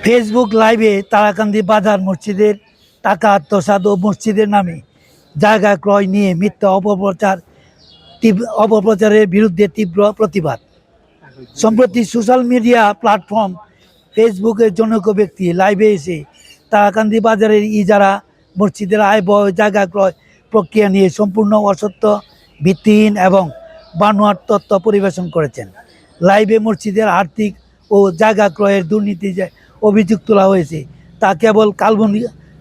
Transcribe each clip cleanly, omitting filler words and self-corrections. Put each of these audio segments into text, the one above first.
Facebook লাইভে তারাকান্দি বাজার মসজিদের টাকা আত্মসাৎ ও মসজিদের নামে জায়গা ক্রয় নিয়ে মিথ্যা অপপ্রচারের বিরুদ্ধে তীব্র প্রতিবাদ। সম্প্রতি সোশ্যাল মিডিয়া প্ল্যাটফর্ম ফেসবুকের জনৈক ব্যক্তি লাইভে এসে তারাকান্দি বাজারের ইজারা মসজিদের আয় ব্যয় জায়গা ক্রয় প্রক্রিয়া নিয়ে সম্পূর্ণ অসত্য, ভিত্তিহীন এবং বানোয়াট তথ্য পরিবেশন করেছেন। লাইভে মসজিদের আর্থিক ও জায়গা ক্রয়ের দুর্নীতি যে অভিযোগ তোলা হয়েছে তা কেবল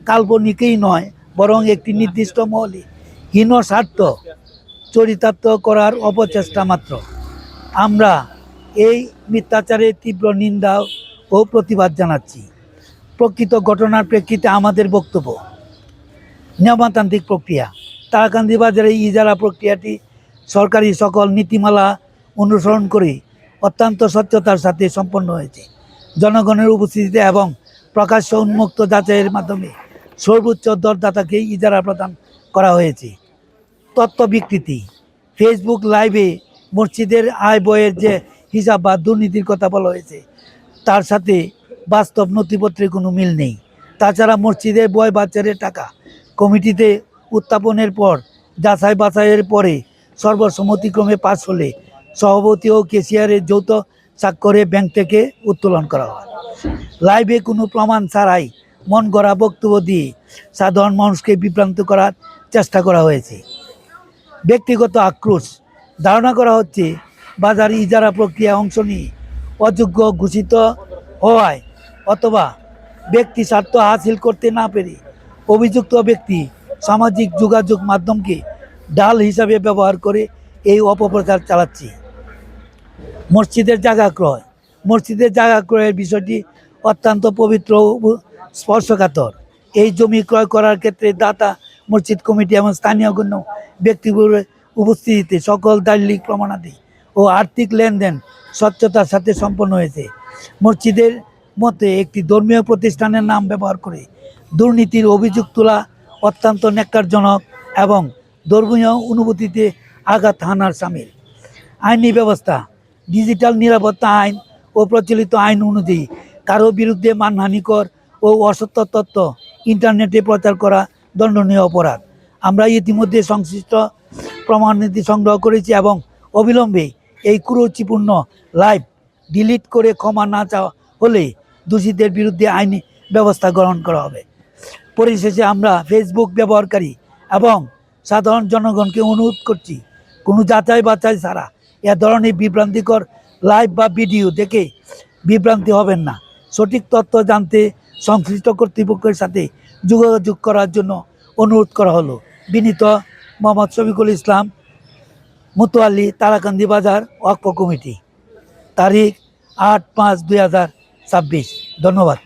কাল্পনিকই নয়, বরং একটি নির্দিষ্ট মহলে হীন স্বার্থ চরিতার্থ করার অপচেষ্টা মাত্র। আমরা এই মিথ্যাচারের তীব্র নিন্দা ও প্রতিবাদ জানাচ্ছি। প্রকৃত ঘটনার প্রেক্ষিতে আমাদের বক্তব্য: নিয়মতান্ত্রিক প্রক্রিয়া। তারাকান্দি বাজারে ইজারা প্রক্রিয়াটি সরকারি সকল নীতিমালা অনুসরণ করে অত্যন্ত স্বচ্ছতার সাথে সম্পন্ন হয়েছে। জনগণের উপস্থিতিতে এবং প্রকাশ্য উন্মুক্ত যাচাইয়ের মাধ্যমে সর্বোচ্চ দরদাতাকে ইজারা প্রদান করা হয়েছে। তথ্য বিকৃতি। ফেসবুক লাইভে মসজিদের আয় ব্যয়ের যে হিসাব বা দুর্নীতির কথা বলা হয়েছে তার সাথে বাস্তব নথিপত্রের কোনো মিল নেই। তাছাড়া মসজিদের ব্যয় বাজারের টাকা কমিটিতে উত্থাপনের পর যাচাই বাছাইয়ের পরে সর্বসম্মতিক্রমে পাস হলে সভাপতি ও কেশিয়ারের যৌথ স্বাক্ষরে ব্যাংক থেকে উত্তোলন করা হয়। লাইভে কোনো প্রমাণ ছাড়াই মন গড়া বক্তব্য দিয়ে সাধারণ মানুষকে বিভ্রান্ত করার চেষ্টা করা হয়েছে। ব্যক্তিগত আক্রোশ। ধারণা করা হচ্ছে বাজার ইজারা প্রক্রিয়া অংশ নিয়ে অযোগ্য ঘোষিত হওয়ায় অথবা ব্যক্তি স্বার্থ হাসিল করতে না পেরে অভিযুক্ত ব্যক্তি সামাজিক যোগাযোগ মাধ্যমকে ঢাল হিসাবে ব্যবহার করে এই অপপ্রচার চালাচ্ছে। মসজিদের জায়গা ক্রয়। মসজিদের জায়গা ক্রয়ের বিষয়টি অত্যন্ত পবিত্র ও স্পর্শকাতর। এই জমি ক্রয় করার ক্ষেত্রে দাতা, মসজিদ কমিটি এবং স্থানীয় গণ্য ব্যক্তিগুলোর উপস্থিতিতে সকল দালিলিক প্রমাণাদি ও আর্থিক লেনদেন স্বচ্ছতার সাথে সম্পন্ন হয়েছে। মসজিদের মতে একটি ধর্মীয় প্রতিষ্ঠানের নাম ব্যবহার করে দুর্নীতির অভিযোগ তোলা অত্যন্ত ন্যাক্কারজনক এবং ধর্মীয় অনুভূতিতে আঘাত হানার শামিল। আইনি ব্যবস্থা। ডিজিটাল নিরাপত্তা আইন ও প্রচলিত আইন অনুযায়ী কারো বিরুদ্ধে মানহানিকর ও অসত্য তথ্য ইন্টারনেটে প্রচার করা দণ্ডনীয় অপরাধ। আমরা ইতিমধ্যে সংশ্লিষ্ট প্রমাণাদি সংগ্রহ করেছি এবং অবিলম্বে এই কুরুচিপূর্ণ লাইভ ডিলিট করে ক্ষমা না চাওয়া হলে দোষীদের বিরুদ্ধে আইনি ব্যবস্থা গ্রহণ করা হবে। পরিশেষে আমরা ফেসবুক ব্যবহারকারী এবং সাধারণ জনগণকে অনুরোধ করছি, কোনো যাচাই বাছাই ছাড়া এ ধরনের বিভ্রান্তিকর লাইভ বা ভিডিও দেখে বিভ্রান্তি হবেন না। সঠিক তথ্য জানতে সংশ্লিষ্ট কর্তৃপক্ষের সাথে যোগাযোগ করার জন্য অনুরোধ করা হলো। বিনীত মোহাম্মদ শফিকুল ইসলাম, মুতোয়াল্লি, তারাকান্দি বাজার ওয়াকফ কমিটি। তারিখ 8-5-2026। ধন্যবাদ।